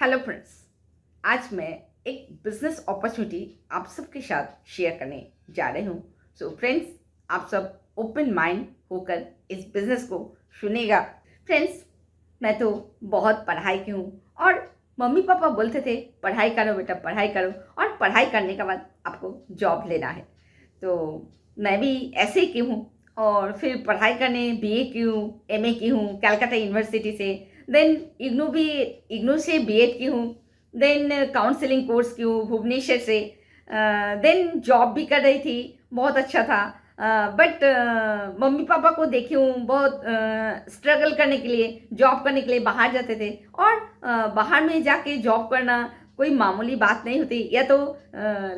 Hello friends. आज मैं एक बिजनेस अपॉर्चुनिटी आप सबके साथ शेयर करने जा रही हूँ। सो फ्रेंड्स, आप सब ओपन माइंड होकर इस बिजनेस को सुनेगा। फ्रेंड्स, मैं तो बहुत पढ़ाई की हूँ और मम्मी पापा बोलते थे पढ़ाई करो बेटा, पढ़ाई करो और पढ़ाई करने के बाद आपको जॉब लेना है। तो मैं भी ऐसे ही की हूँ और फिर पढ़ाई करने बीए की हूँ, एमए की हूँ कलकत्ता यूनिवर्सिटी से। देन इग्नू से बीएड की हूँ। देन काउंसलिंग कोर्स की हूँ भुवनेश्वर से। देन जॉब भी कर रही थी, बहुत अच्छा था। बट मम्मी पापा को देखी हूँ बहुत स्ट्रगल करने के लिए, जॉब करने के लिए बाहर जाते थे और बाहर में जाके जॉब करना कोई मामूली बात नहीं होती, या तो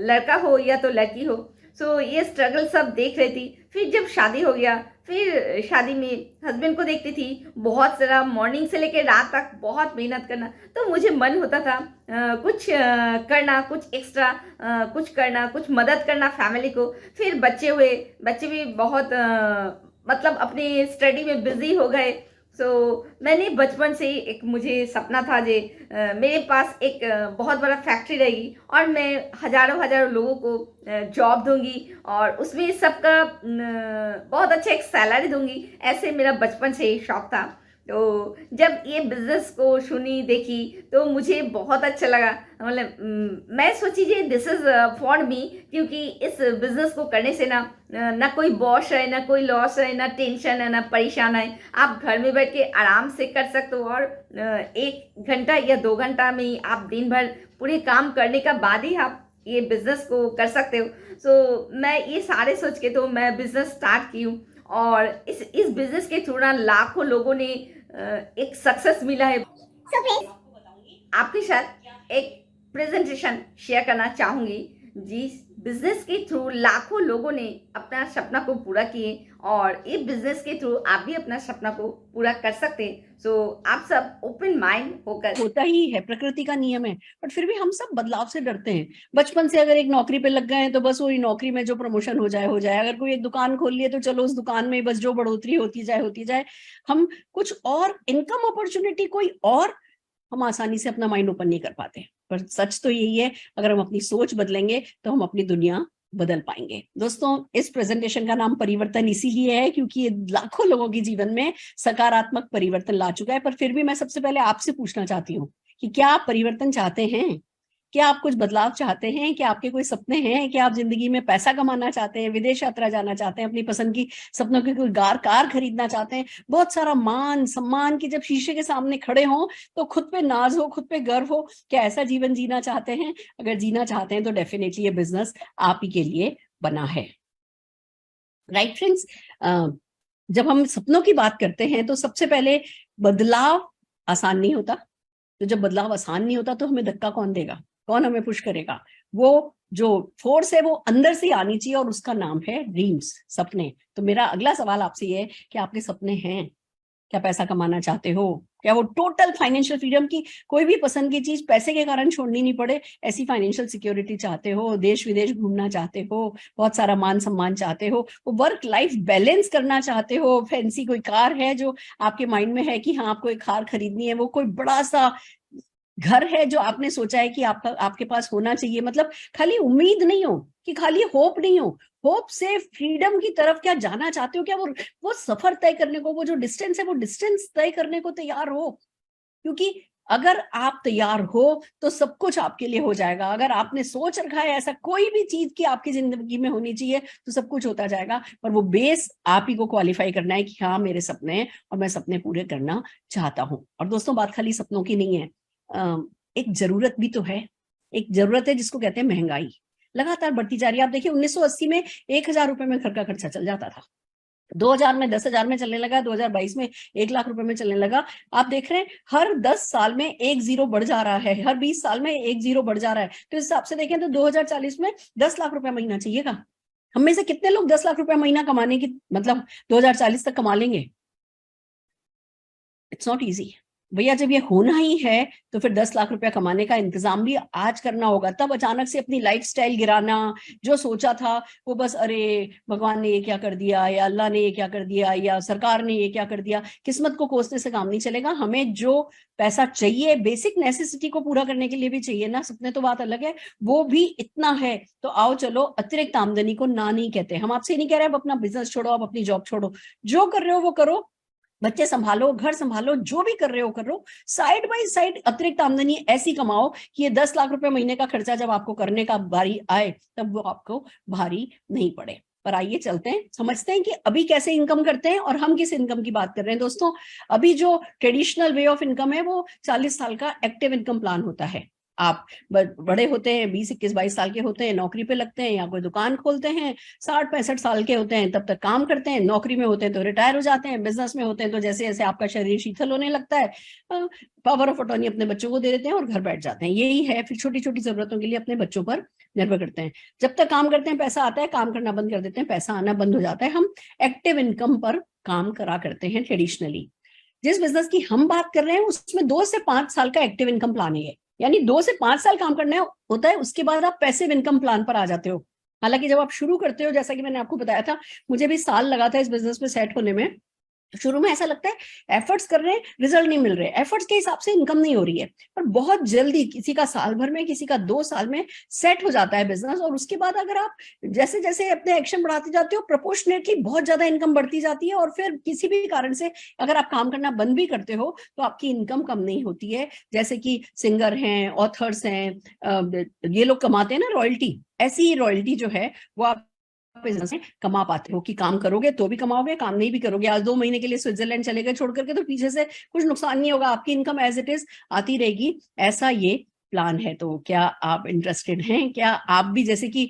लड़का हो या तो लड़की हो। सो ये स्ट्रगल सब देख रही थी। फिर जब शादी हो गया, फिर शादी में हस्बैंड को देखती थी बहुत सारा मॉर्निंग से लेकर रात तक बहुत मेहनत करना। तो मुझे मन होता था कुछ करना, कुछ एक्स्ट्रा कुछ करना, कुछ मदद करना फैमिली को। फिर बच्चे हुए, बच्चे भी बहुत मतलब अपनी स्टडी में बिजी हो गए। सो मैंने बचपन से ही एक मुझे सपना था जे मेरे पास एक बहुत बड़ा फैक्ट्री रहेगी और मैं हज़ारों हज़ारों लोगों को जॉब दूंगी और उसमें सबका बहुत अच्छा एक सैलरी दूंगी। ऐसे मेरा बचपन से ही शौक था। तो जब ये बिज़नेस को सुनी, देखी, तो मुझे बहुत अच्छा लगा। मतलब मैं सोची जे दिस इज़ फॉर मी, क्योंकि इस बिज़नेस को करने से ना कोई बॉस है, ना कोई लॉस है, ना टेंशन है, ना परेशान है। आप घर में बैठ के आराम से कर सकते हो और 1 घंटा या 2 घंटा में ही आप दिन भर पूरे काम करने का बाद ही आप ये बिज़नेस को कर सकते हो। सो मैं ये सारे सोच के तो मैं बिज़नेस स्टार्ट की हूँ और इस बिज़नेस के थ्रू ना लाखों लोगों ने एक सक्सेस मिला है। सो फ्रेंड्स, आपके साथ एक प्रेजेंटेशन शेयर करना चाहूँगी। जिस बिजनेस के थ्रू लाखों लोगों ने अपना सपना को पूरा किए और ये बिजनेस के थ्रू आप भी अपना सपना को पूरा कर सकते हैं। सो आप सब ओपन माइंड होकर, होता ही है, प्रकृति का नियम है। बट फिर भी हम सब बदलाव से डरते हैं। बचपन से अगर एक नौकरी पे लग गए हैं तो बस वही नौकरी में जो प्रमोशन हो जाए हो जाए। अगर कोई एक दुकान खोल लिए तो चलो उस दुकान में बस जो बढ़ोतरी होती जाए। हम कुछ और इनकम अपॉर्चुनिटी कोई और हम आसानी से अपना माइंड ओपन नहीं कर पाते। पर सच तो यही है, अगर हम अपनी सोच बदलेंगे तो हम अपनी दुनिया बदल पाएंगे। दोस्तों, इस प्रेजेंटेशन का नाम परिवर्तन इसीलिए है क्योंकि ये लाखों लोगों के जीवन में सकारात्मक परिवर्तन ला चुका है। पर फिर भी मैं सबसे पहले आपसे पूछना चाहती हूँ कि क्या आप परिवर्तन चाहते हैं? क्या आप कुछ बदलाव चाहते हैं? क्या आपके कोई सपने हैं? क्या आप जिंदगी में पैसा कमाना चाहते हैं, विदेश यात्रा जाना चाहते हैं, अपनी पसंद की सपनों की कोई कार खरीदना चाहते हैं, बहुत सारा मान सम्मान की जब शीशे के सामने खड़े हों तो खुद पे नाज हो, खुद पे गर्व हो? क्या ऐसा जीवन जीना चाहते हैं? अगर जीना चाहते हैं तो डेफिनेटली ये बिजनेस आप ही के लिए बना है। राइट फ्रेंड्स, जब हम सपनों की बात करते हैं तो सबसे पहले बदलाव आसान नहीं होता। तो जब बदलाव आसान नहीं होता तो हमें धक्का कौन देगा, कौन हमें पुश करेगा? वो जो फोर्स है वो अंदर से आनी चाहिए और उसका नाम है ड्रीम्स, सपने। तो मेरा अगला सवाल आपसे ये है कि आपके सपने हैं? क्या पैसा कमाना चाहते हो? क्या वो टोटल फाइनेंशियल फ्रीडम की कोई भी पसंद की चीज पैसे के कारण छोड़नी नहीं पड़े, ऐसी फाइनेंशियल सिक्योरिटी चाहते हो? देश विदेश घूमना चाहते हो? बहुत सारा मान सम्मान चाहते हो? वो वर्क लाइफ बैलेंस करना चाहते हो? फैंसी कोई कार है जो आपके माइंड में है कि हाँ आपको एक कार खरीदनी है? वो कोई बड़ा सा घर है जो आपने सोचा है कि आपका आपके पास होना चाहिए? मतलब खाली उम्मीद नहीं हो कि खाली होप नहीं हो, होप से फ्रीडम की तरफ क्या जाना चाहते हो? क्या वो सफर तय करने को, वो जो डिस्टेंस है वो डिस्टेंस तय करने को तैयार हो? क्योंकि अगर आप तैयार हो तो सब कुछ आपके लिए हो जाएगा। अगर आपने सोच रखा है ऐसा कोई भी चीज की आपकी जिंदगी में होनी चाहिए तो सब कुछ होता जाएगा। पर वो बेस आप ही को क्वालिफाई करना है कि हाँ मेरे सपने हैं और मैं सपने पूरे करना चाहता हूं। और दोस्तों, बात खाली सपनों की नहीं है, एक जरूरत भी तो है। एक जरूरत है जिसको कहते हैं महंगाई, लगातार बढ़ती जा रही है। आप देखिए 1980 में 1,000 रुपए में घर का खर्चा चल जाता था, 2000 में 10,000 में चलने लगा, 2022 में 1,00,000 रुपए में चलने लगा। आप देख रहे हैं हर 10 साल में एक जीरो बढ़ जा रहा है, हर 20 साल में एक जीरो बढ़ जा रहा है। तो इस हिसाब से देखें तो 2040 में 10 लाख रुपए महीना चाहिएगा। हम में से कितने लोग 10 लाख रुपए महीना कमाने की मतलब 2040 तक कमा लेंगे? It's not easy. भैया जब ये होना ही है तो फिर 10 लाख रुपया कमाने का इंतजाम भी आज करना होगा। तब अचानक से अपनी लाइफस्टाइल गिराना, जो सोचा था वो बस अरे भगवान ने ये क्या कर दिया, या अल्लाह ने ये क्या कर दिया, या सरकार ने ये क्या कर दिया, किस्मत को कोसने से काम नहीं चलेगा। हमें जो पैसा चाहिए बेसिक नेसेसिटी को पूरा करने के लिए भी चाहिए ना, सपने तो बात अलग है, वो भी इतना है तो आओ चलो अतिरिक्त आमदनी को ना नहीं कहते। हम आपसे नहीं कह रहे आप अपना बिजनेस छोड़ो, आप अपनी जॉब छोड़ो, जो कर रहे हो वो करो, बच्चे संभालो, घर संभालो, जो भी कर रहे हो करो, साइड बाय साइड अतिरिक्त आमदनी ऐसी कमाओ कि ये 10 लाख रुपए महीने का खर्चा जब आपको करने का बारी आए तब वो आपको भारी नहीं पड़े। पर आइए चलते हैं, समझते हैं कि अभी कैसे इनकम करते हैं और हम किस इनकम की बात कर रहे हैं। दोस्तों अभी जो ट्रेडिशनल वे ऑफ इनकम है वो 40 साल का एक्टिव इनकम प्लान होता है। आप बड़े होते हैं, 20, 21, 22 साल के होते हैं, नौकरी पे लगते हैं या कोई दुकान खोलते हैं, 60, 65 साल के होते हैं तब तक काम करते हैं, नौकरी में होते हैं तो रिटायर हो जाते हैं, बिजनेस में होते हैं तो जैसे जैसे आपका शरीर शीतल होने लगता है पावर ऑफ अटॉर्नी अपने बच्चों को दे देते हैं और घर बैठ जाते हैं। यही है, फिर छोटी छोटी जरूरतों के लिए अपने बच्चों पर निर्भर करते हैं। जब तक काम करते हैं पैसा आता है, काम करना बंद कर देते हैं पैसा आना बंद हो जाता है। हम एक्टिव इनकम पर काम करा करते हैं ट्रेडिशनली। जिस बिजनेस की हम बात कर रहे हैं उसमें 2 से 5 साल का एक्टिव इनकम प्लान है, यानी 2 से 5 साल काम करना होता है, उसके बाद आप पैसिव इनकम प्लान पर आ जाते हो। हालांकि जब आप शुरू करते हो, जैसा कि मैंने आपको बताया था, मुझे भी साल लगा था इस बिजनेस में सेट होने में। शुरू में ऐसा लगता है एफर्ट्स कर रहे हैं, रिजल्ट नहीं मिल रहे, एफर्ट्स के हिसाब से इनकम नहीं हो रही है, पर बहुत जल्दी किसी का साल भर में, किसी का 2 साल में सेट हो जाता है बिजनेस। और उसके बाद अगर आप जैसे जैसे अपने एक्शन बढ़ाते जाते हो, प्रोपोर्शनेटली बहुत ज्यादा इनकम बढ़ती जाती है। और फिर किसी भी कारण से अगर आप काम करना बंद भी करते हो तो आपकी इनकम कम नहीं होती है। जैसे कि सिंगर हैं, ऑथर्स हैं, ये लोग कमाते हैं ना रॉयल्टी, ऐसी ही रॉयल्टी जो है वो आप बिजनेस में कमा पाते हो कि काम करोगे तो भी कमाओगे, काम नहीं भी करोगे, आज 2 महीने के लिए स्विट्जरलैंड चले गए छोड़ करके, तो पीछे से कुछ नुकसान नहीं होगा, आपकी इनकम एज इट इज आती रहेगी। ऐसा ये प्लान है। तो क्या आप इंटरेस्टेड हैं? क्या आप भी जैसे कि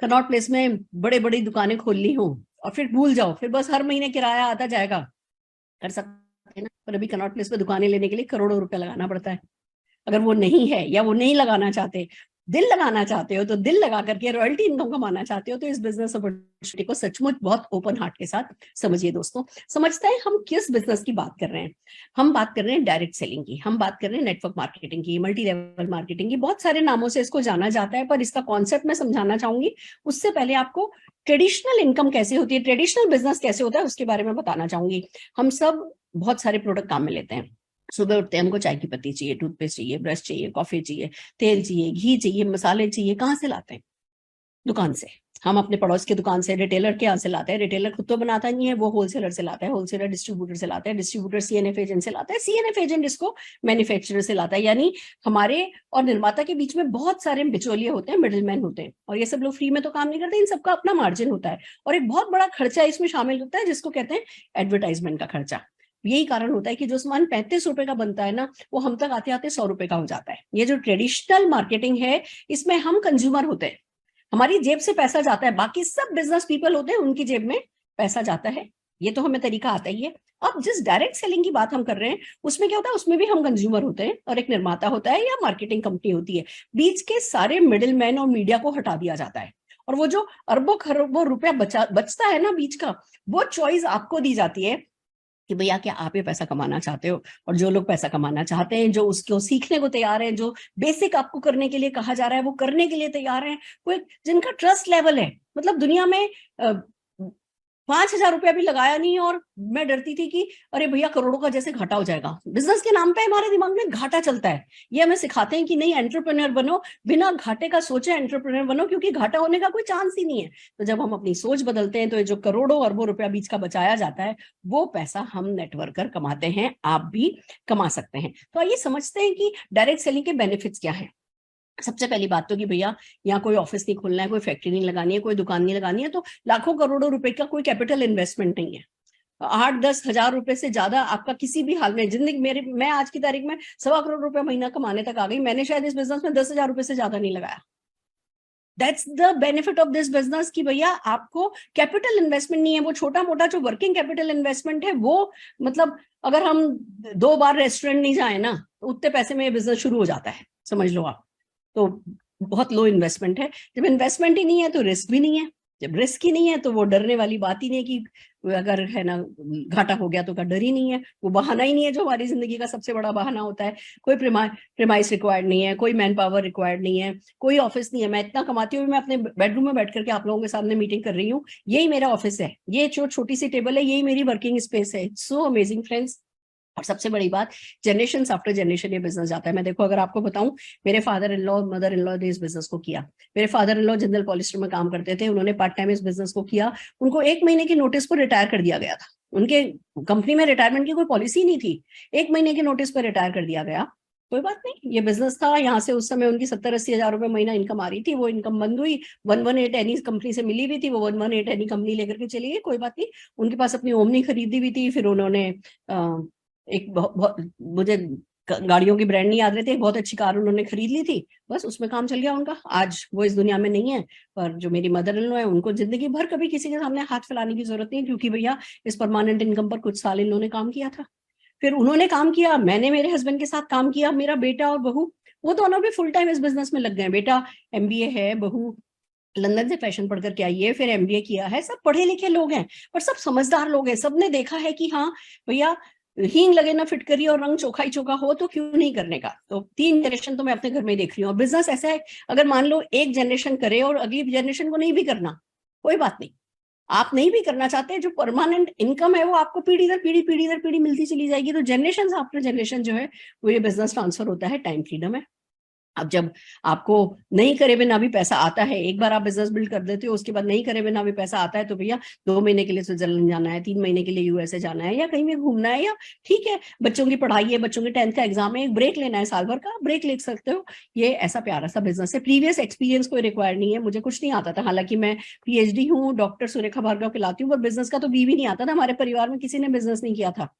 कनॉट प्लेस में बड़े बड़ी दुकानें खोल ली हो और फिर भूल जाओ, फिर बस हर महीने किराया आता जाएगा, कर सकते हैं ना? पर अभी कनॉट प्लेस पे दुकानें लेने के लिए करोड़ों रुपए लगाना पड़ता है। अगर वो नहीं है या वो नहीं लगाना चाहते, दिल लगाना चाहते हो, तो दिल लगा करके रॉयल्टी इनकम कमाना चाहते हो, तो इस बिजनेस अपॉर्चुनिटी को सचमुच बहुत ओपन हार्ट के साथ समझिए। दोस्तों समझते हैं हम किस बिजनेस की बात कर रहे हैं। हम बात कर रहे हैं डायरेक्ट सेलिंग की, हम बात कर रहे हैं नेटवर्क मार्केटिंग की, मल्टी लेवल मार्केटिंग की। बहुत सारे नामों से इसको जाना जाता है, पर इसका कॉन्सेप्ट मैं समझाना चाहूंगी। उससे पहले आपको ट्रेडिशनल इनकम कैसे होती है, ट्रेडिशनल बिजनेस कैसे होता है, उसके बारे में बताना चाहूंगी। हम सब बहुत सारे प्रोडक्ट काम में लेते हैं। सुबह उठते हैं, हमको चाय की पत्ती चाहिए, टूथपेस्ट चाहिए, ब्रश चाहिए, कॉफी चाहिए, तेल चाहिए, घी चाहिए, मसाले चाहिए। कहाँ से लाते हैं? दुकान से। हम अपने पड़ोस की दुकान से, रिटेलर के यहाँ से लाते हैं, रिटेलर खुद तो बनाता नहीं है, वो होलसेलर से लाता है, होलसेलर डिस्ट्रीब्यूटर से लाता है, डिस्ट्रीब्यूटर सीएनएफ एजेंट से लाता है, सीएनएफ एजेंट इसको मैन्युफैक्चरर से लाता है। यानी हमारे और निर्माता के बीच में बहुत सारे बिचौलिए होते हैं, मिडिलमैन होते हैं, और ये सब लोग फ्री में तो काम नहीं करते, इन सबका अपना मार्जिन होता है। और एक बहुत बड़ा खर्चा इसमें शामिल होता है जिसको कहते हैं एडवर्टाइजमेंट का खर्चा। यही कारण होता है कि जो सामान 35 रुपए का बनता है ना, वो हम तक आते आते 100 रुपए का हो जाता है। ये जो ट्रेडिशनल मार्केटिंग है, इसमें हम कंज्यूमर होते हैं, हमारी जेब से पैसा जाता है, बाकी सब बिजनेस पीपल होते हैं, उनकी जेब में पैसा जाता है। ये तो हमें तरीका आता ही है। अब जिस डायरेक्ट सेलिंग की बात हम कर रहे हैं, उसमें क्या होता है, उसमें भी हम कंज्यूमर होते हैं और एक निर्माता होता है या मार्केटिंग कंपनी होती है। बीच के सारे मिडिल मैन और मीडिया को हटा दिया जाता है, और वो जो अरबों खरबों रुपया बचता है ना बीच का, वो चॉइस आपको दी जाती है कि भैया क्या आप ये पैसा कमाना चाहते हो। और जो लोग पैसा कमाना चाहते हैं, जो उसको सीखने को तैयार है, जो बेसिक आपको करने के लिए कहा जा रहा है वो करने के लिए तैयार है, वो जिनका ट्रस्ट लेवल है, मतलब दुनिया में 5,000 रुपया भी लगाया नहीं और मैं डरती थी कि अरे भैया करोड़ों का जैसे घाटा हो जाएगा। बिजनेस के नाम पे हमारे दिमाग में घाटा चलता है। ये हमें सिखाते हैं कि नहीं, एंटरप्रेन्योर बनो, बिना घाटे का सोचे एंटरप्रेन्योर बनो, क्योंकि घाटा होने का कोई चांस ही नहीं है। तो जब हम अपनी सोच बदलते हैं तो ये जो करोड़ों अरबों रुपया बीच का बचाया जाता है, वो पैसा हम नेटवर्कर कमाते हैं, आप भी कमा सकते हैं। तो आइए समझते हैं कि डायरेक्ट सेलिंग के बेनिफिट्स क्या है। सबसे पहली बात तो कि भैया यहाँ कोई ऑफिस नहीं खोलना है, कोई फैक्ट्री नहीं लगानी है, कोई दुकान नहीं लगानी है, तो लाखों करोड़ों रुपए का कोई कैपिटल इन्वेस्टमेंट नहीं है। 8-10 हजार रुपए से ज्यादा आपका किसी भी हाल में जिंदगी, मैं आज की तारीख में 1.25 करोड़ रुपया महीना कमाने तक आ गई। मैंने शायद इस बिजनेस में 10,000 रुपए से ज्यादा नहीं लगाया। That's the benefit of this business कि भैया आपको कैपिटल इन्वेस्टमेंट नहीं है। वो छोटा मोटा जो वर्किंग कैपिटल इन्वेस्टमेंट है, वो मतलब अगर हम 2 बार रेस्टोरेंट नहीं जाए ना, तो उतने पैसे में बिजनेस शुरू हो जाता है, समझ लो आप। तो बहुत लो इन्वेस्टमेंट है। जब इन्वेस्टमेंट ही नहीं है तो रिस्क भी नहीं है। जब रिस्क ही नहीं है तो वो डरने वाली बात ही नहीं है कि अगर है ना घाटा हो गया तो का डर ही नहीं है, वो बहाना ही नहीं है जो हमारी जिंदगी का सबसे बड़ा बहाना होता है। कोई प्रेमाइस रिक्वायर्ड नहीं है, कोई मैन पावर रिक्वायर्ड नहीं है, कोई ऑफिस नहीं है। मैं इतना कमाती हूँ, मैं अपने बेडरूम में बैठ करके आप लोगों के सामने मीटिंग कर रही हूँ, यही मेरा ऑफिस है, ये जो छोटी सी टेबल है यही मेरी वर्किंग स्पेस है। So amazing friends. और सबसे बड़ी बात, जनरेशन आफ्टर जनरेशन ये बिजनेस जाता है। मैं देखो अगर आपको बताऊं, मेरे father in law mother in law ने इस बिजनेस को किया। मेरे father in law Jindal polyester में काम करते थे, उन्होंने पार्ट टाइम इस बिजनेस को किया। उनको 1 महीने की नोटिस पर रिटायर कर दिया गया था। उनके कंपनी में रिटायरमेंट की कोई पॉलिसी नहीं थी, 1 महीने की नोटिस पर रिटायर कर दिया गया। कोई बात नहीं, ये बिजनेस था, यहाँ से उस समय उनकी 70-80 हजार रुपए महीना इनकम आ रही थी, वो इनकम बंद हुई। 118 एनी कंपनी से मिली हुई थी, वो 118 एनी कंपनी लेकर के चली गई। कोई बात नहीं, उनके पास अपनी ओमनी खरीदी हुई थी। फिर उन्होंने एक मुझे गाड़ियों की ब्रांड नहीं याद रहती, एक बहुत अच्छी कार उन्होंने खरीद ली थी, बस उसमें काम चल गया उनका। आज वो इस दुनिया में नहीं है, पर जो मेरी मदर इन लॉ है उनको जिंदगी भर कभी किसी के सामने हाथ फैलाने की जरूरत नहीं, क्योंकि भैया इस परमानेंट इनकम पर कुछ साल इन्होंने काम किया था। फिर उन्होंने काम किया, मैंने मेरे हस्बैंड के साथ काम किया। मेरा बेटा और बहू वो दोनों भी फुल टाइम इस बिजनेस में लग गए। बेटा MBA है, बहू लंदन से फैशन पढ़ करके आई है, फिर MBA किया है। सब पढ़े लिखे लोग हैं, पर सब समझदार लोग हैं। सबने देखा है कि हाँ भैया, हींग लगे ना फिटकरी और रंग चोखा ही चोखा हो तो क्यों नहीं करने का। तो 3 जनरेशन तो मैं अपने घर में देख रही हूँ। और बिजनेस ऐसा है, अगर मान लो एक जनरेशन करे और अगली जनरेशन को नहीं भी करना, कोई बात नहीं। आप नहीं भी करना चाहते, जो परमानेंट इनकम है वो आपको पीढ़ी दर पीढ़ी मिलती चली जाएगी। तो जनरेशन आफ्टर जनरेशन जो है वो ये बिजनेस ट्रांसफर होता है, टाइम फ्रीडम है। अब जब आपको नहीं करे बिना भी पैसा आता है, एक बार आप बिजनेस बिल्ड कर देते हो, उसके बाद नहीं करे बिना भी पैसा आता है, तो भैया 2 महीने के लिए स्विट्जरलैंड जाना है, 3 महीने के लिए USA जाना है, या कहीं भी घूमना है, या ठीक है बच्चों की पढ़ाई है, बच्चों के 10th का एग्जाम है, एक ब्रेक लेना है, साल भर का ब्रेक ले सकते हो। ये ऐसा प्यारा सा बिजनेस है। प्रीवियस एक्सपीरियंस कोई रिक्वायर नहीं है, मुझे कुछ नहीं आता था। हालांकि मैं PhD हूँ, डॉक्टर सुरेखा भार्गव कहलाती हूँ, पर बिजनेस का तो भी नहीं आता था। हमारे परिवार में किसी ने बिजनेस नहीं किया था।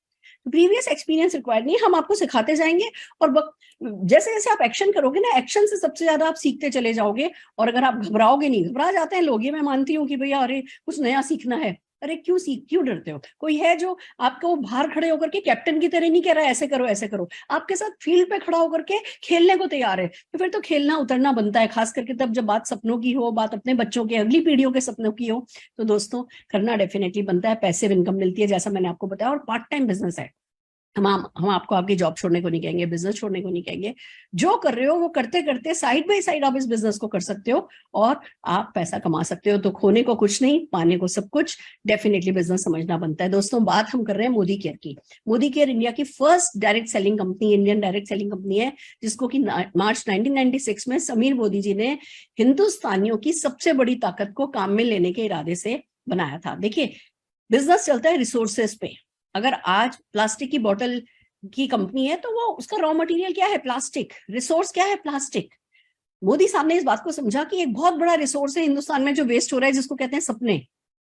प्रीवियस एक्सपीरियंस रिक्वायर्ड नहीं है, हम आपको सिखाते जाएंगे। और जैसे जैसे आप एक्शन करोगे ना, एक्शन से सबसे ज्यादा आप सीखते चले जाओगे। और अगर आप घबराओगे नहीं, घबरा जाते हैं लोग, ये मैं मानती हूँ कि भैया अरे कुछ नया सीखना है, अरे क्यों डरते हो? कोई है जो आपको बाहर खड़े होकर के कैप्टन की तरह नहीं कह रहा है ऐसे करो ऐसे करो, आपके साथ फील्ड पे खड़ा होकर के खेलने को तैयार है, तो फिर तो खेलना उतरना बनता है। खास करके तब जब बात सपनों की हो, बात अपने बच्चों के, अगली पीढ़ियों के सपनों की हो, तो दोस्तों करना डेफिनेटली बनता है। पैसिव इनकम मिलती है, जैसा मैंने आपको बताया, और पार्ट टाइम बिजनेस है। हम आपको आपकी जॉब छोड़ने को नहीं कहेंगे, बिजनेस छोड़ने को नहीं कहेंगे। जो कर रहे हो वो करते करते साइड बाय साइड आप इस बिजनेस को कर सकते हो और आप पैसा कमा सकते हो। तो खोने को कुछ नहीं, पाने को सब कुछ। डेफिनेटली बिजनेस समझना बनता है। दोस्तों बात हम कर रहे हैं मोदी केयर की। मोदी केयर इंडिया की first direct selling company, Indian direct selling company है, जिसको कि मार्च 1996 में समीर मोदी जी ने हिंदुस्तानियों की सबसे बड़ी ताकत को काम में लेने के इरादे से बनाया था। देखिए बिजनेस चलता है रिसोर्सेस पे। अगर आज प्लास्टिक की बोतल की कंपनी है तो वो उसका रॉ मटेरियल क्या है? प्लास्टिक। रिसोर्स क्या है? प्लास्टिक। मोदी साहब ने इस बात को समझा कि एक बहुत बड़ा रिसोर्स है हिंदुस्तान में जो वेस्ट हो रहा है, जिसको कहते हैं सपने।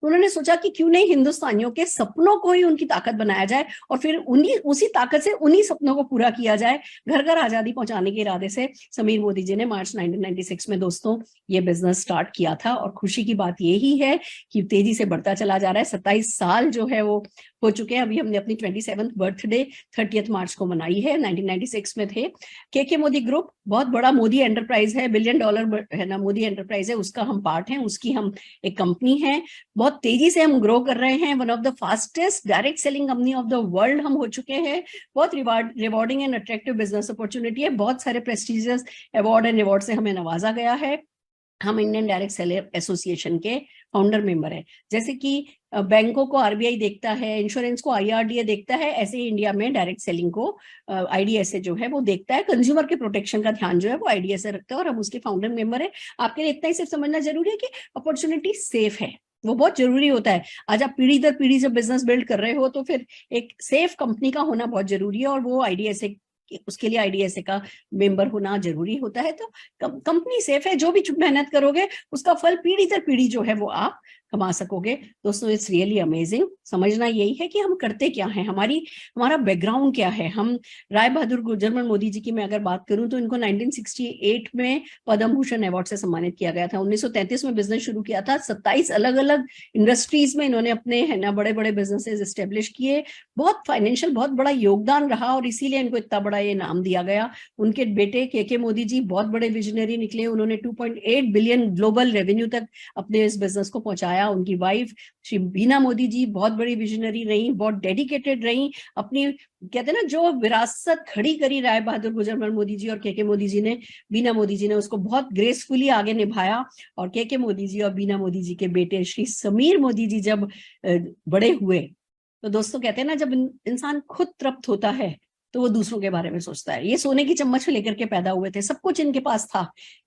तो उन्होंने सोचा कि क्यों नहीं हिंदुस्तानियों के सपनों को ही उनकी ताकत बनाया जाए और फिर उसी ताकत से उन्हीं सपनों को पूरा किया जाए। घर घर आजादी पहुंचाने के इरादे से समीर मोदी जी ने मार्च 1996 में दोस्तों ये बिजनेस स्टार्ट किया था। और खुशी की बात यही है कि तेजी से बढ़ता चला जा रहा है। 27 साल जो है वो हो चुके हैं। अभी हमने अपनी 27th बर्थडे 30 मार्च को मनाई है। 1996 में थे। के मोदी ग्रुप बहुत बड़ा मोदी एंटरप्राइज है, $1 बिलियन है ना मोदी एंटरप्राइज है, उसका हम पार्ट हैं, उसकी हम एक कंपनी है। बहुत तेजी से हम ग्रो कर रहे हैं। One of the fastest direct selling company of the world हम हो चुके हैं। बहुत rewarding and attractive business opportunity है। बहुत सारे प्रेस्टिजियस अवार्ड एंड रिवॉर्ड से हमें नवाजा गया है। हम इंडियन डायरेक्ट सेलर एसोसिएशन के फाउंडर मेंबर है। जैसे कि बैंकों को RBI देखता है, इंश्योरेंस को IRDA देखता है, ऐसे ही इंडिया में डायरेक्ट सेलिंग को IDSA जो है वो देखता है। कंज्यूमर के प्रोटेक्शन का ध्यान जो है वो IDSA रखता है और हम उसके फाउंडर मेंबर है। आपके लिए इतना ही सिर्फ समझना जरूरी है कि अपॉर्चुनिटी सेफ है, वो बहुत जरूरी होता है। आज आप पीढ़ी दर पीढ़ी जब बिजनेस बिल्ड कर रहे हो तो फिर एक सेफ कंपनी का होना बहुत जरूरी है और वो IDSA, उसके लिए IDSA का मेंबर होना जरूरी होता है। तो कंपनी सेफ है, जो भी मेहनत करोगे उसका फल पीढ़ी दर पीढ़ी जो है वो आप कमा सकोगे। दोस्तों इट्स रियली अमेजिंग। समझना यही है कि हम करते क्या हैं, हमारा बैकग्राउंड क्या है। हम राय बहादुर गुजरमल मोदी जी की मैं अगर बात करूं तो इनको 1968 में पद्म भूषण अवार्ड से सम्मानित किया गया था। 1933 में बिजनेस शुरू किया था, 27 अलग अलग इंडस्ट्रीज में इन्होंने अपने है ना बड़े बड़े बिजनेसेस एस्टेब्लिश किए। बहुत फाइनेंशियल बहुत बड़ा योगदान रहा और इसीलिए इनको इतना बड़ा ये नाम दिया गया। उनके बेटे के मोदी जी बहुत बड़े विजनरी निकले, उन्होंने 2.8 बिलियन ग्लोबल रेवेन्यू तक अपने इस बिजनेस को पहुंचाया। उनकी वाइफ श्री बीना मोदी जी बहुत बड़ी विजनरी रही, बहुत डेडिकेटेड रही। अपनी कहते हैं ना जो विरासत खड़ी करी राय बहादुर गुजरमल मोदी जी और के मोदी जी ने, बीना मोदी जी ने उसको बहुत ग्रेसफुली आगे निभाया। और के मोदी जी और बीना मोदी जी के बेटे श्री समीर मोदी जी जब बड़े हुए तो दोस्तों कहते हैं ना जब इंसान खुद तृप्त होता है तो वो दूसरों के बारे में सोचता है। ये सोने की चम्मच लेकर के पैदा हुए थे, सब कुछ इनके पास था।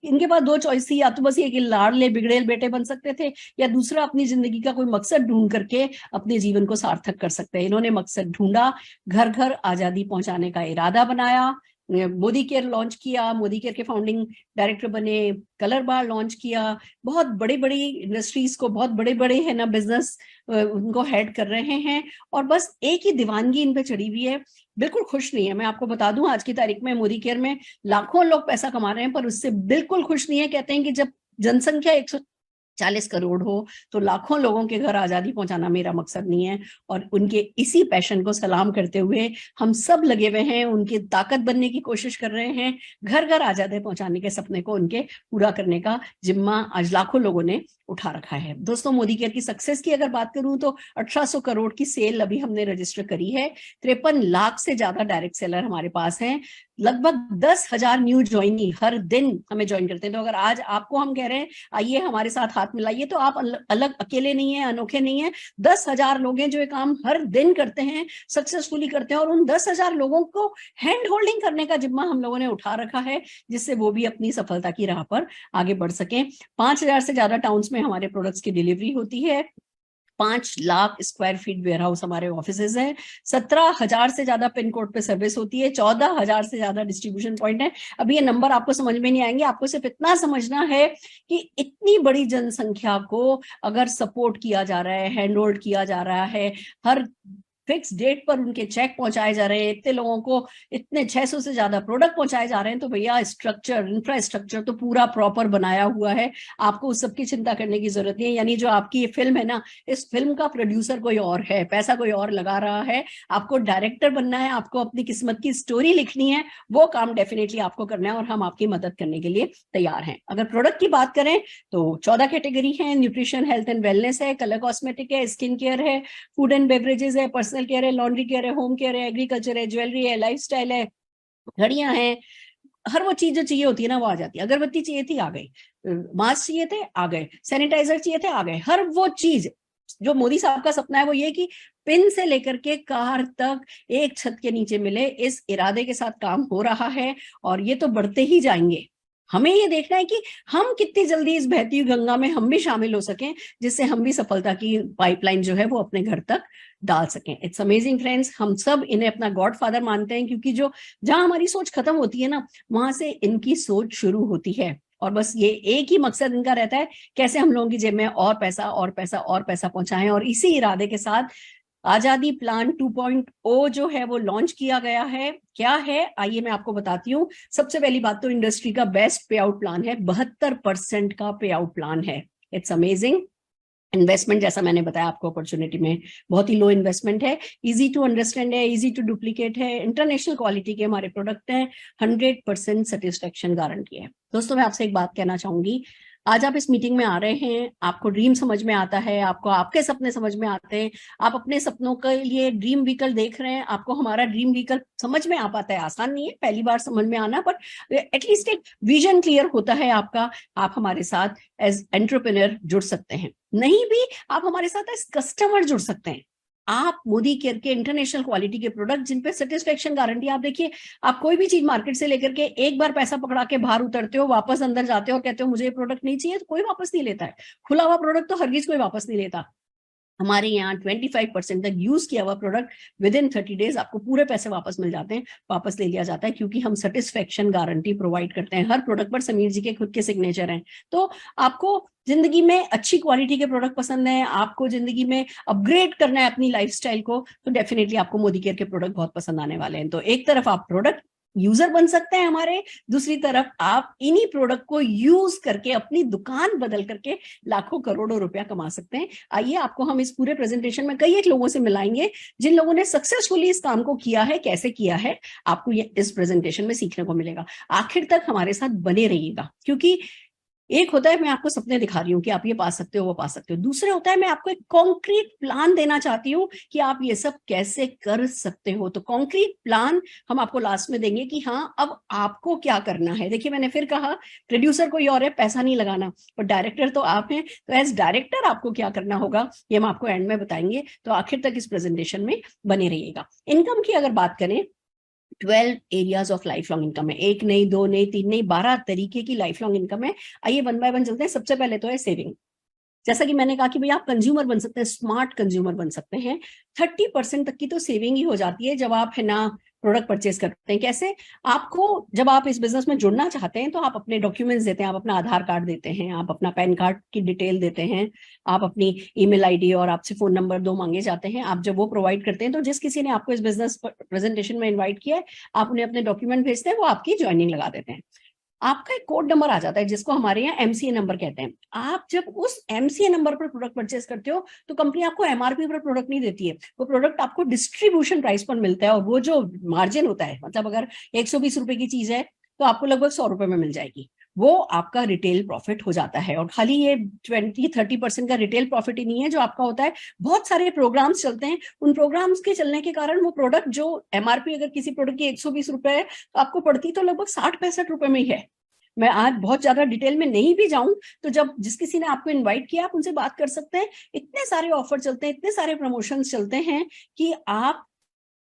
इनके पास दो चॉइस थी, या तो बस ये कि लाडले बिगड़ेल बेटे बन सकते थे, या दूसरा अपनी जिंदगी का कोई मकसद ढूंढ करके अपने जीवन को सार्थक कर सकते हैं। इन्होंने मकसद ढूंढा, घर घर आजादी पहुंचाने का इरादा बनाया, मोदी केयर लॉन्च किया, मोदी केयर के फाउंडिंग डायरेक्टर बने, कलर बार लॉन्च किया, बहुत बड़ी बड़ी इंडस्ट्रीज को, बहुत बड़े बड़े है ना बिजनेस उनको हेड कर रहे हैं। और बस एक ही दीवानगी इन पे चढ़ी हुई है, बिल्कुल खुश नहीं है। मैं आपको बता दूं आज की तारीख में मोदी केयर में लाखों लोग पैसा कमा रहे हैं पर उससे बिल्कुल खुश नहीं है। कहते हैं कि जब जनसंख्या 140 करोड़ हो तो लाखों लोगों के घर आजादी पहुंचाना मेरा मकसद नहीं है। और उनके इसी पैशन को सलाम करते हुए हम सब लगे हुए हैं, उनकी ताकत बनने की कोशिश कर रहे हैं। घर घर आजादी पहुंचाने के सपने को उनके पूरा करने का जिम्मा आज लाखों लोगों ने उठा रखा है। दोस्तों मोदी केयर की सक्सेस की अगर बात करूं तो 1800 करोड़ की सेल अभी हमने रजिस्टर करी है। 53 लाख से ज्यादा डायरेक्ट सेलर हमारे पास हैं। लगभग 10,000 न्यू ज्वाइनी हर दिन हमें ज्वाइन करते हैं। तो अगर आज आपको हम कह रहे हैं आइए हमारे साथ हाथ मिलाइए, तो आप अलग अकेले नहीं है, अनोखे नहीं है। 10,000 लोग हैं जो ये काम हर दिन करते हैं, सक्सेसफुली करते हैं। और उन 10,000 लोगों को हैंड होल्डिंग करने का जिम्मा हम लोगों ने उठा रखा है, जिससे वो भी अपनी सफलता की राह पर आगे बढ़ सकें। 5,000 से ज्यादा टाउन्स में हमारे प्रोडक्ट्स की डिलीवरी होती है। 5 lakh square feet warehouse हमारे ऑफिसेज हैं। 17,000 से ज्यादा पिन कोड पे सर्विस होती है। 14,000 से ज्यादा डिस्ट्रीब्यूशन पॉइंट है। अभी ये नंबर आपको समझ में नहीं आएंगे, आपको सिर्फ इतना समझना है कि इतनी बड़ी जनसंख्या को अगर सपोर्ट किया जा रहा है, हैंड होल्ड किया जा रहा है, हर फिक्स डेट पर उनके चेक पहुंचाए जा रहे हैं, इतने लोगों को इतने 600 से ज्यादा प्रोडक्ट पहुंचाए जा रहे हैं, तो भैया स्ट्रक्चर इंफ्रास्ट्रक्चर तो पूरा प्रॉपर बनाया हुआ है। आपको उस सबकी चिंता करने की जरूरत नहीं है। यानी जो आपकी ये फिल्म है ना, इस फिल्म का प्रोड्यूसर कोई और है, पैसा कोई और लगा रहा है। आपको डायरेक्टर बनना है, आपको अपनी किस्मत की स्टोरी लिखनी है, वो काम डेफिनेटली आपको करना है और हम आपकी मदद करने के लिए तैयार हैं। अगर प्रोडक्ट की बात करें तो 14 कैटेगरी है। न्यूट्रिशन, हेल्थ एंड वेलनेस है, कलर कॉस्मेटिक है, स्किन केयर है, फूड एंड बेवरेजेस है, पर्सनल केयर है, लॉन्ड्री केयर है, होम केयर है, एग्रीकल्चर है, ज्वेलरी है, लाइफस्टाइल है, घड़ियां हैं। हर वो चीज जो चाहिए होती है ना वो आ जाती है। अगरबत्ती चाहिए थी, आ गई। मास्क चाहिए थे, आ गए। सैनिटाइजर चाहिए थे, आ गए। हर वो चीज जो मोदी साहब का सपना है वो ये कि पिन से लेकर के कार तक एक छत के नीचे मिले, इस इरादे के साथ काम हो रहा है और ये तो बढ़ते ही जाएंगे। हमें ये देखना है कि हम कितनी जल्दी इस बहती हुई गंगा में हम भी शामिल हो सकें, जिससे हम भी सफलता की पाइपलाइन जो है वो अपने घर तक डाल सकें। इट्स अमेजिंग फ्रेंड्स, हम सब इन्हें अपना गॉडफादर मानते हैं, क्योंकि जो जहां हमारी सोच खत्म होती है ना, वहां से इनकी सोच शुरू होती है। और बस ये एक ही मकसद इनका रहता है, कैसे हम लोगों की जेब में और पैसा और पैसा और पैसा पहुंचाएं। और इसी इरादे के साथ आजादी प्लान 2.0 जो है वो लॉन्च किया गया है। क्या है आइए मैं आपको बताती हूँ। सबसे पहली बात तो इंडस्ट्री का बेस्ट पे आउट प्लान है, 72% का पे आउट प्लान है। It's amazing. इन्वेस्टमेंट जैसा मैंने बताया आपको अपॉर्चुनिटी में बहुत ही लो इन्वेस्टमेंट है, इजी टू अंडरस्टैंड है, इजी टू डुप्लीकेट है, इंटरनेशनल क्वालिटी के हमारे प्रोडक्ट हैं, 100% सेटिस्फेक्शन गारंटी है। दोस्तों मैं आपसे एक बात कहना चाहूंगी, आज आप इस मीटिंग में आ रहे हैं, आपको ड्रीम समझ में आता है, आपको आपके सपने समझ में आते हैं, आप अपने सपनों के लिए ड्रीम व्हीकल देख रहे हैं, आपको हमारा ड्रीम व्हीकल समझ में आ पाता है। आसान नहीं है पहली बार समझ में आना, पर एटलीस्ट एक विजन क्लियर होता है आपका। आप हमारे साथ एज एंटरप्रेन्योर जुड़ सकते हैं, नहीं भी आप हमारे साथ एज कस्टमर जुड़ सकते हैं। आप मोदी केयर के इंटरनेशनल क्वालिटी के प्रोडक्ट जिन पे सेटिस्फेक्शन गारंटी, आप देखिए आप कोई भी चीज मार्केट से लेकर के एक बार पैसा पकड़ा के बाहर उतरते हो, वापस अंदर जाते हो और कहते हो मुझे ये प्रोडक्ट नहीं चाहिए, तो कोई वापस नहीं लेता है। खुला हुआ प्रोडक्ट तो हरगिज कोई वापस नहीं लेता। हमारे यहाँ 25% तक यूज किया हुआ प्रोडक्ट विद इन 30 डेज आपको पूरे पैसे वापस मिल जाते हैं, वापस ले लिया जाता है, क्योंकि हम सेटिस्फेक्शन गारंटी प्रोवाइड करते हैं। हर प्रोडक्ट पर समीर जी के खुद के सिग्नेचर हैं। तो आपको जिंदगी में अच्छी क्वालिटी के प्रोडक्ट पसंद है, आपको जिंदगी में अपग्रेड करना है अपनी लाइफस्टाइल को, तो डेफिनेटली आपको मोदी केयर के प्रोडक्ट बहुत पसंद आने वाले हैं। तो एक तरफ आप प्रोडक्ट यूजर बन सकते हैं हमारे, दूसरी तरफ आप इन्हीं प्रोडक्ट को यूज करके अपनी दुकान बदल करके लाखों करोड़ों रुपया कमा सकते हैं। आइए आपको हम इस पूरे प्रेजेंटेशन में कई एक लोगों से मिलाएंगे जिन लोगों ने सक्सेसफुली इस काम को किया है, कैसे किया है, आपको ये इस प्रेजेंटेशन में सीखने को मिलेगा। आखिर तक हमारे साथ बने रहिएगा, क्योंकि एक होता है मैं आपको सपने दिखा रही हूँ कि आप ये पा सकते हो, वो पा सकते हो। दूसरे होता है मैं आपको एक कॉन्क्रीट प्लान देना चाहती हूँ कि आप ये सब कैसे कर सकते हो। तो कॉन्क्रीट प्लान हम आपको लास्ट में देंगे कि हाँ अब आपको क्या करना है। देखिए मैंने फिर कहा प्रोड्यूसर कोई और है, पैसा नहीं लगाना, पर डायरेक्टर तो आप हैं। तो एज डायरेक्टर आपको क्या करना होगा ये हम आपको एंड में बताएंगे। तो आखिर तक इस प्रेजेंटेशन में बने रहिएगा। इनकम की अगर बात करें, 12 areas of life long income है। एक नहीं, दो नहीं, तीन नहीं, 12 तरीके की लाइफ लॉन्ग इनकम है। आइए वन बाय वन चलते हैं। सबसे पहले तो है सेविंग। जैसा कि मैंने कहा कि भाई आप कंज्यूमर बन सकते हैं, स्मार्ट कंज्यूमर बन सकते हैं। 30% तक की तो सेविंग ही हो जाती है जब आप है ना प्रोडक्ट परचेज करते हैं। कैसे? आपको जब आप इस बिजनेस में जुड़ना चाहते हैं तो आप अपने डॉक्यूमेंट्स देते हैं, आप अपना आधार कार्ड देते हैं, आप अपना पैन कार्ड की डिटेल देते हैं, आप अपनी ईमेल आईडी और आपसे फोन नंबर 2 मांगे जाते हैं। आप जब वो प्रोवाइड करते हैं तो जिस किसी ने आपको इस बिजनेस प्रेजेंटेशन में इन्वाइट किया है, आप उन्हें अपने डॉक्यूमेंट भेजते हैं, वो आपकी ज्वाइनिंग लगा देते हैं। आपका एक कोड नंबर आ जाता है जिसको हमारे यहाँ एमसीए नंबर कहते हैं। आप जब उस एमसीए नंबर पर प्रोडक्ट परचेस करते हो तो कंपनी आपको एमआरपी पर प्रोडक्ट नहीं देती है, वो प्रोडक्ट आपको डिस्ट्रीब्यूशन प्राइस पर मिलता है। और वो जो मार्जिन होता है, मतलब अगर 120 रुपए की चीज है तो आपको लगभग 100 रुपए में मिल जाएगी, वो आपका रिटेल प्रॉफिट हो जाता है। और खाली ये 20-30% का रिटेल प्रॉफिट ही नहीं है जो आपका होता है, बहुत सारे प्रोग्राम्स चलते हैं। उन प्रोग्राम्स के चलने के कारण वो प्रोडक्ट जो एमआरपी अगर किसी प्रोडक्ट की 120 रुपए है तो आपको पड़ती तो लगभग 60-65 रुपए में ही है। मैं आज बहुत ज्यादा डिटेल में नहीं भी जाऊं तो जब जिस किसी ने आपको इनवाइट किया आप उनसे बात कर सकते हैं। इतने सारे ऑफर चलते हैं, इतने सारे प्रमोशंस चलते हैं कि आप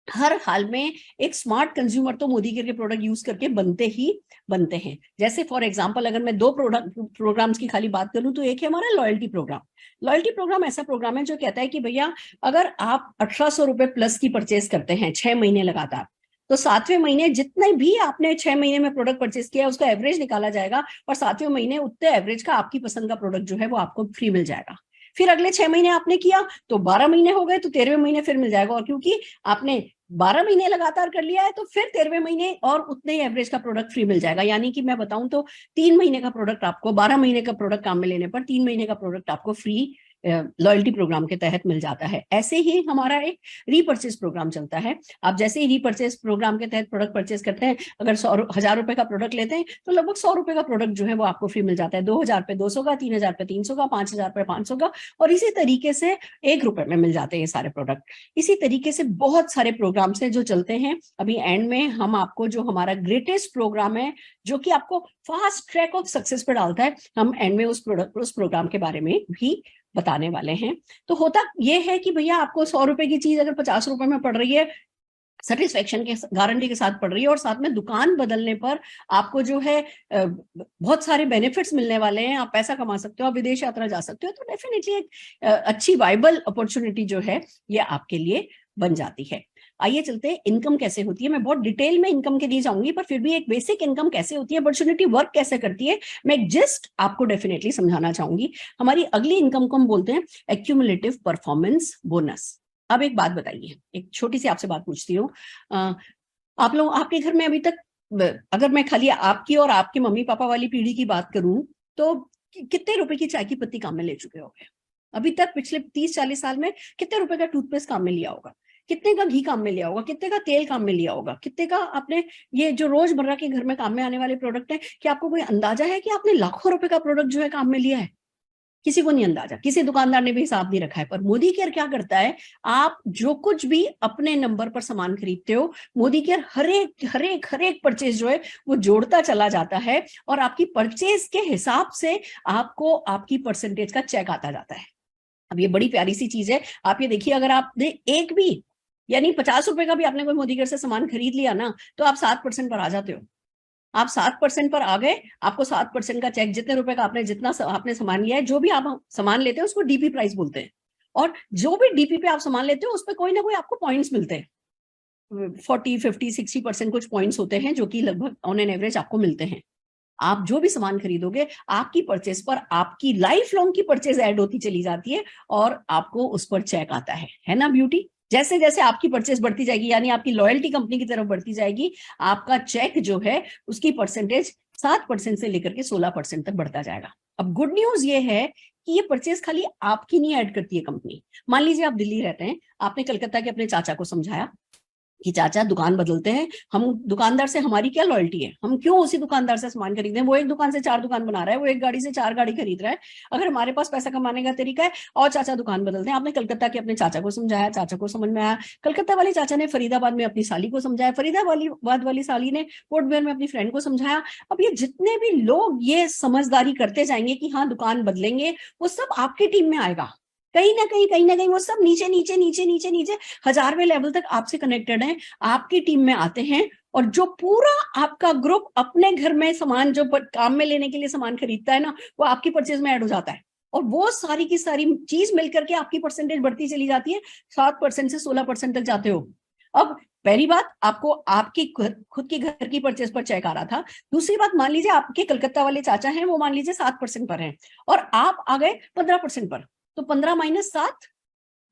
हर हाल में एक स्मार्ट कंज्यूमर तो मोदी केयर के प्रोडक्ट यूज करके बनते ही बनते हैं। जैसे फॉर एग्जांपल अगर मैं 2 प्रोग्राम्स की खाली बात करूं तो एक है हमारा लॉयल्टी प्रोग्राम। लॉयल्टी प्रोग्राम ऐसा प्रोग्राम है जो कहता है कि भैया अगर आप 1800 रुपए प्लस की परचेज करते हैं 6 महीने लगातार, तो 7वें महीने जितने भी आपने 6 महीने में प्रोडक्ट परचेज किया उसका एवरेज निकाला जाएगा और 7वें महीने उतने एवरेज का आपकी पसंद का प्रोडक्ट जो है वो आपको फ्री मिल जाएगा। फिर अगले 6 महीने आपने किया तो 12 महीने हो गए, तो 13वें महीने फिर मिल जाएगा। और क्योंकि आपने 12 महीने लगातार कर लिया है तो फिर 13वें महीने और उतने ही एवरेज का प्रोडक्ट फ्री मिल जाएगा। यानी कि मैं बताऊं तो 3 महीने का प्रोडक्ट आपको 12 महीने का प्रोडक्ट काम में लेने पर 3 महीने का प्रोडक्ट आपको फ्री लॉयल्टी प्रोग्राम के तहत मिल जाता है। ऐसे ही हमारा एक रीपर्चेज प्रोग्राम चलता है। आप जैसे ही रीपर्चेज प्रोग्राम के तहत प्रोडक्ट परचेज करते हैं, अगर 1000 रुपए का प्रोडक्ट लेते हैं तो लगभग 100 रुपए का प्रोडक्ट जो है वो आपको फ्री मिल जाता है। 2000 पे 200 का, 3000 पे 300 का, 5000 पे 500 का, और इसी तरीके से 1 रुपए में मिल जाते हैं ये सारे प्रोडक्ट। इसी तरीके से बहुत सारे प्रोग्राम्स हैं जो चलते हैं। अभी एंड में हम आपको जो हमारा ग्रेटेस्ट प्रोग्राम है जो कि आपको फास्ट ट्रैक ऑफ सक्सेस पर डालता है, हम एंड में उस प्रोग्राम के बारे में भी बताने वाले हैं। तो होता यह है कि भैया आपको 100 रुपए की चीज अगर 50 रुपए में पड़ रही है, सेटिस्फेक्शन के गारंटी के साथ पड़ रही है, और साथ में दुकान बदलने पर आपको जो है बहुत सारे बेनिफिट्स मिलने वाले हैं, आप पैसा कमा सकते हो, आप विदेश यात्रा जा सकते हो, तो डेफिनेटली एक अच्छी वाइबल अपॉर्चुनिटी जो है ये आपके लिए बन जाती है। आइए चलते हैं इनकम कैसे होती है। मैं बहुत डिटेल में इनकम के लिए जाऊंगी, पर फिर भी एक बेसिक इनकम कैसे होती है, अपॉर्चुनिटी वर्क कैसे करती है, मैं जस्ट आपको डेफिनेटली समझाना चाहूंगी। हमारी अगली इनकम को हम बोलते हैं एक्यूमुलेटिव परफॉर्मेंस बोनस। अब एक बात बताइए, एक छोटी सी आपसे बात पूछती हूँ, आप लोग आपके घर में अभी तक, अगर मैं खाली आपकी और आपके मम्मी पापा वाली पीढ़ी की बात करूं तो कितने रुपए की चाय की पत्ती काम में ले चुके होंगे अभी तक? पिछले 30-40 साल में कितने रुपए का टूथपेस्ट काम में लिया होगा, कितने का घी काम में लिया होगा, कितने का तेल काम में लिया होगा, कितने का आपने ये जो रोजमर्रा के घर में काम में आने वाले प्रोडक्ट है, कि आपको कोई अंदाजा है कि आपने लाखों रुपए का प्रोडक्ट जो है काम में लिया है? किसी को नहीं अंदाजा, किसी दुकानदार ने भी हिसाब नहीं रखा है। पर मोदी केयर क्या करता है, आप जो कुछ भी अपने नंबर पर सामान खरीदते हो, मोदी केयर हर एक परचेज जो है वो जोड़ता चला जाता है, और आपकी परचेज के हिसाब से आपको आपकी परसेंटेज का चेक आता जाता है। अब ये बड़ी प्यारी सी चीज है। आप ये देखिए, अगर आपने एक भी यानी 50 रुपए का भी आपने कोई मोदी केयर से सामान खरीद लिया ना, तो आप 7% पर आ जाते हो। आप 7% पर आ गए, आपको 7% का चेक, जितने रुपए का आपने जितना आपने सामान लिया है, जो भी आप सामान लेते हैं उसको डीपी प्राइस बोलते हैं, और जो भी डीपी पे आप सामान लेते हो उस पर कोई ना कोई आपको पॉइंट्स मिलते हैं, 40, 50, 60% कुछ पॉइंट्स होते हैं जो कि लगभग ऑन एन एवरेज आपको मिलते हैं। आप जो भी सामान खरीदोगे आपकी परचेज पर आपकी लाइफ लॉन्ग की परचेज ऐड होती चली जाती है और आपको उस पर चेक आता है ना ब्यूटी। जैसे जैसे आपकी परचेज बढ़ती जाएगी यानी आपकी लॉयल्टी कंपनी की तरफ बढ़ती जाएगी, आपका चेक जो है उसकी परसेंटेज 7% से लेकर के 16% तक बढ़ता जाएगा। अब गुड न्यूज ये है कि ये परचेज खाली आपकी नहीं ऐड करती है कंपनी। मान लीजिए आप दिल्ली रहते हैं, आपने कलकत्ता के अपने चाचा को समझाया कि चाचा दुकान बदलते हैं, हम दुकानदार से हमारी क्या लॉयल्टी है, हम क्यों उसी दुकानदार से सामान खरीदें, वो एक दुकान से 4 दुकान बना रहा है, वो एक गाड़ी से 4 गाड़ी खरीद रहा है, अगर हमारे पास पैसा कमाने का तरीका है और चाचा दुकान बदलते हैं। आपने कलकत्ता के अपने चाचा को समझाया, चाचा को समझ में आया, कलकत्ता वाले चाचा ने फरीदाबाद में अपनी साली को समझाया, फरीदाबाद वाली साली ने पोर्ट ब्लेयर में अपनी फ्रेंड को समझाया। अब ये जितने भी लोग ये समझदारी करते जाएंगे कि हाँ दुकान बदलेंगे, वो सब आपकी टीम में आएगा। कहीं ना कहीं वो सब नीचे नीचे नीचे नीचे नीचे 1000वें लेवल तक आपसे कनेक्टेड है, आपकी टीम में आते हैं। और जो पूरा आपका ग्रुप अपने घर में सामान जो काम में लेने के लिए सामान खरीदता है ना, वो आपकी परचेज में ऐड हो जाता है और वो सारी की सारी चीज मिलकर के आपकी परसेंटेज बढ़ती चली जाती है, 7% से 16% तक जाते हो। अब पहली बात, आपको आपकी खुद की घर की परचेज पर चेक आ रहा था। दूसरी बात, मान लीजिए आपके कलकत्ता वाले चाचा हैं, वो मान लीजिए 7% पर हैं और आप आ गए 15% पर, तो 15 माइनस 7,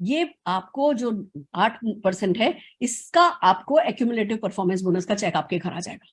ये आपको जो 8% है इसका आपको एक्यूमुलेटिव परफॉर्मेंस बोनस का चेक आपके घर आ जाएगा।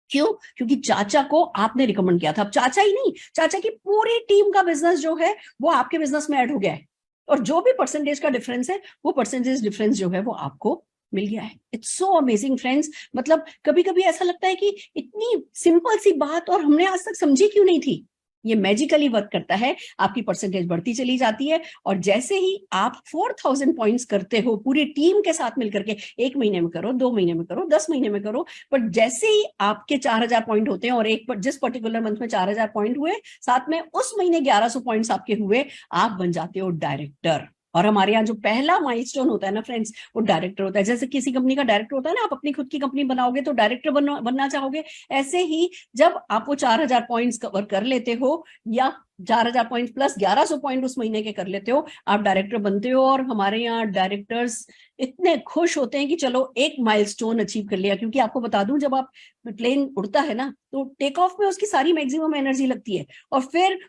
क्यों? क्योंकि चाचा को आपने रिकमेंड किया था। अब चाचा ही नहीं, चाचा की पूरी टीम का बिजनेस जो है वो आपके बिजनेस में ऐड हो गया है और जो भी परसेंटेज का डिफरेंस है वो परसेंटेज डिफरेंस जो है वो आपको मिल गया है। It's so amazing friends. मतलब कभी कभी ऐसा लगता है कि इतनी सिंपल सी बात और हमने आज तक समझी क्यों नहीं थी। ये मैजिकली वर्क करता है, आपकी परसेंटेज बढ़ती चली जाती है और जैसे ही आप 4000 पॉइंट्स करते हो पूरी टीम के साथ मिलकर के, 1 महीने में करो, 2 महीने में करो, 10 महीने में करो, पर जैसे ही आपके 4000 पॉइंट होते हैं और जिस पर्टिकुलर मंथ में 4000 पॉइंट हुए, साथ में उस महीने 1100 पॉइंट्स आपके हुए, आप बन जाते हो डायरेक्टर। और हमारे यहाँ जो पहला माइलस्टोन होता है ना फ्रेंड्स, वो डायरेक्टर होता है। जैसे किसी कंपनी का डायरेक्टर होता है ना, आप अपनी खुद की कंपनी बनाओगे तो डायरेक्टर बनना चाहोगे, ऐसे ही जब आप वो 4000 पॉइंट्स कवर कर लेते हो या 4000 पॉइंट प्लस 1100 पॉइंट उस महीने के कर लेते हो, आप डायरेक्टर बनते हो। और हमारे यहाँ डायरेक्टर्स इतने खुश होते हैं कि चलो एक माइलस्टोन अचीव कर लिया। क्योंकि आपको बता दूं, जब आप प्लेन उड़ता है ना तो टेक ऑफ में उसकी सारी मैक्सिमम एनर्जी लगती है और फिर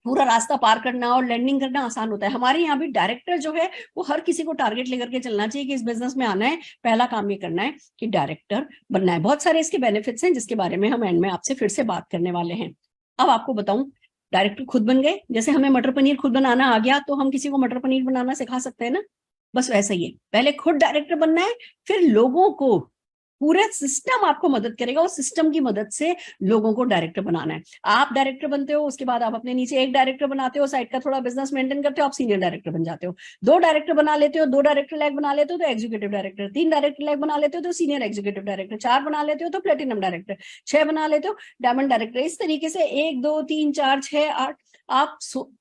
पूरा रास्ता पार करना और लैंडिंग करना आसान होता है। हमारे यहाँ भी डायरेक्टर जो है वो हर किसी को टारगेट लेकर के चलना चाहिए कि इस बिजनेस में आना है, पहला काम ये करना है कि डायरेक्टर बनना है। बहुत सारे इसके बेनिफिट्स हैं जिसके बारे में हम एंड में आपसे फिर से बात करने वाले हैं। अब आपको बताऊं, डायरेक्टर खुद बन गए, जैसे हमें मटर पनीर खुद बनाना आ गया तो हम किसी को मटर पनीर बनाना सिखा सकते हैं ना, बस वैसा ही है। पहले खुद डायरेक्टर बनना है, फिर लोगों को, पूरा सिस्टम आपको मदद करेगा, उस सिस्टम की मदद से लोगों को डायरेक्टर बनाना है। आप डायरेक्टर बनते हो, उसके बाद आप अपने नीचे एक डायरेक्टर बनाते हो, साइड का थोड़ा बिजनेस मेंटेन करते हो, आप सीनियर डायरेक्टर बन जाते हो। 2 डायरेक्टर बना लेते हो, 2 डायरेक्टर लैग बना लेते हो तो एग्जीक्यूटिव डायरेक्टर, 3 डायरेक्टर लैग बना लेते हो तो सीनियर एग्जीक्यूटिव डायरेक्टर, 4 बना लेते हो तो प्लेटिनम डायरेक्टर, 6 बना लेते हो डायमंड डायरेक्टर। इस तरीके से 1 2 3 4 6 8 आप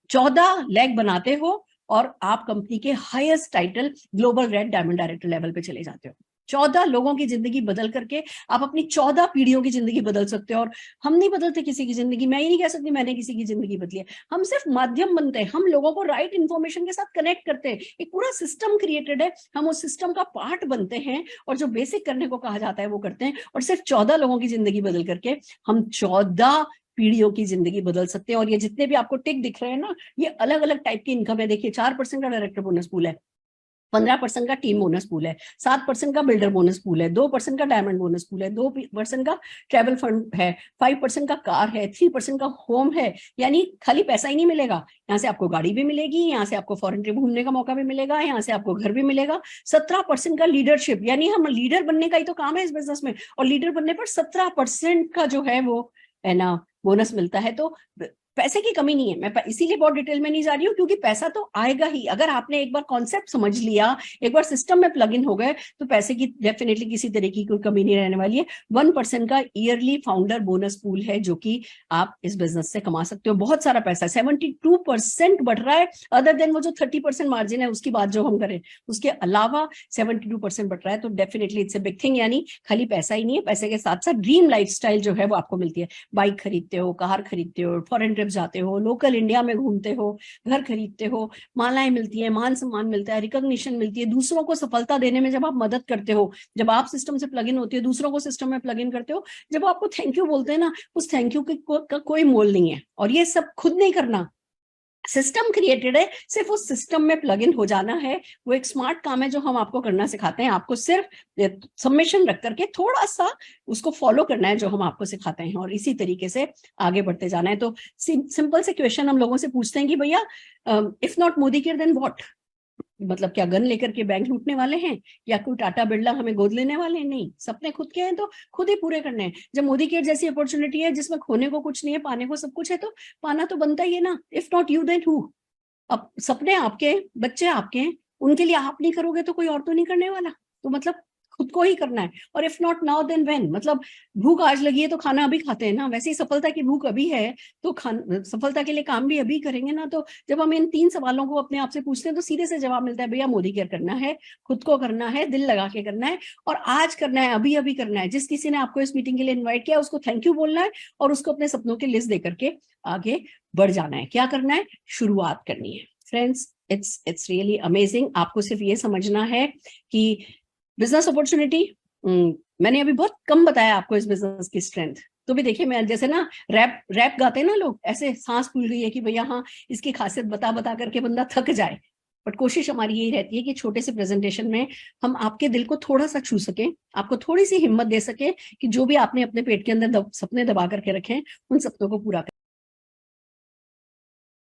14 लैग बनाते हो और आप कंपनी के highest title global red diamond director level पे चले जाते हो। 14 लोगों की जिंदगी बदल करके आप अपनी 14 पीढ़ियों की जिंदगी बदल सकते हो। और हम नहीं बदलते किसी की जिंदगी, मैं ये नहीं कह सकती मैंने किसी की जिंदगी बदली है, हम सिर्फ माध्यम बनते हैं, हम लोगों को राइट इन्फॉर्मेशन के साथ कनेक्ट करते हैं। एक पूरा सिस्टम क्रिएटेड है, हम उस सिस्टम का पार्ट बनते हैं और जो बेसिक करने को कहा जाता है वो करते हैं। और सिर्फ 14 लोगों की जिंदगी बदल करके हम 14 पीढ़ियों की जिंदगी बदल सकते हैं। और ये जितने भी आपको टिक दिख रहे हैं ना, ये अलग अलग टाइप की इनकम है। देखिए 4% का डायरेक्टर बोनस पूल है, 15% का टीम बोनस पूल है, 7% का बिल्डर बोनस पूल है, 2% का डायमंड बोनस पूल है, 2% का ट्रैवल फंड है, 5% का कार है, 3% का होम है। यानी खाली पैसा ही नहीं मिलेगा, यहाँ से आपको गाड़ी भी मिलेगी, यहाँ से आपको फॉरेन ट्रिप घूमने का मौका भी मिलेगा, यहाँ से आपको घर भी मिलेगा। 17% का लीडरशिप, यानी हम लीडर बनने का ही तो काम है इस बिजनेस में, और लीडर बनने पर 17% का जो है वो है ना बोनस मिलता है। तो पैसे की कमी नहीं है। मैं इसीलिए बहुत डिटेल में नहीं जा रही हूँ क्योंकि पैसा तो आएगा ही। अगर आपने एक बार कॉन्सेप्ट समझ लिया, एक बार सिस्टम में प्लग इन हो गए, तो पैसे की डेफिनेटली किसी तरह की कोई कमी नहीं रहने वाली है। 1% का ईयरली फाउंडर बोनस पूल है जो कि आप इस बिजनेस से कमा सकते हो बहुत सारा पैसा। 72% बढ़ रहा है, अदर देन वो जो 30% मार्जिन है उसकी बात जो हम करें, उसके अलावा 72% बढ़ रहा है। तो definitely it's a big thing. यानी खाली पैसा ही नहीं है, पैसे के साथ साथ ड्रीम लाइफस्टाइल जो है वो आपको मिलती है। बाइक खरीदते हो, कार खरीदते हो, फॉरेन ट्रिप ट्रिप जाते हो, लोकल इंडिया में घूमते हो, घर खरीदते हो, मालाएं मिलती है, मान सम्मान मिलता है, रिकॉग्निशन मिलती है, दूसरों को सफलता देने में जब आप मदद करते हो, जब आप सिस्टम से प्लग इन होते हो, दूसरों को सिस्टम में प्लग इन करते हो, जब आपको थैंक यू बोलते हैं ना, उस थैंक यू का कोई मोल नहीं है। और ये सब खुद नहीं करना, सिस्टम क्रिएटेड है, सिर्फ उस सिस्टम में प्लग इन हो जाना है। वो एक स्मार्ट काम है जो हम आपको करना सिखाते हैं। आपको सिर्फ सबमिशन रख करके थोड़ा सा उसको फॉलो करना है जो हम आपको सिखाते हैं, और इसी तरीके से आगे बढ़ते जाना है। तो सिंपल से क्वेश्चन हम लोगों से पूछते हैं कि भैया, if not Modi care then what, मतलब क्या गन लेकर के बैंक लूटने वाले हैं, या कोई टाटा बिरला हमें गोद लेने वाले हैं? नहीं, सपने खुद के हैं तो खुद ही पूरे करने हैं। जब मोदी केयर जैसी अपॉर्चुनिटी है जिसमें खोने को कुछ नहीं है, पाने को सब कुछ है, तो पाना तो बनता ही है ना। If not you then who? अब सपने आपके, बच्चे आपके हैं, उनके लिए आप नहीं करोगे तो कोई और तो नहीं करने वाला। तो मतलब खुद को ही करना है। और if not now then when, मतलब भूख आज लगी है तो खाना अभी खाते हैं ना, वैसे ही सफलता की भूख अभी है तो सफलता के लिए काम भी अभी करेंगे ना। तो जब हम इन 3 सवालों को अपने आप से पूछते हैं तो सीधे से जवाब मिलता है, भैया मोदी केयर करना है, खुद को करना है, दिल लगा के करना है, और आज करना है, अभी अभी करना है। जिस किसी ने आपको इस मीटिंग के लिए इन्वाइट किया उसको थैंक यू बोलना है, और उसको अपने सपनों की लिस्ट दे करके आगे बढ़ जाना है। क्या करना है? शुरुआत करनी है। Friends, it's really amazing. आपको सिर्फ ये समझना है कि बिजनेस अपॉर्चुनिटी, मैंने अभी बहुत कम बताया आपको इस बिजनेस की स्ट्रेंथ। तो भी देखिए, मैं जैसे ना रैप गाते हैं ना लोग, ऐसे सांस फूल गई है कि भैया हाँ, इसकी खासियत बता बता करके बंदा थक जाए। बट कोशिश हमारी यही रहती है कि छोटे से प्रेजेंटेशन में हम आपके दिल को थोड़ा सा छू सके, आपको थोड़ी सी हिम्मत दे सके कि जो भी आपने अपने पेट के अंदर सपने दबा करके रखे हैं, उन सपनों को पूरा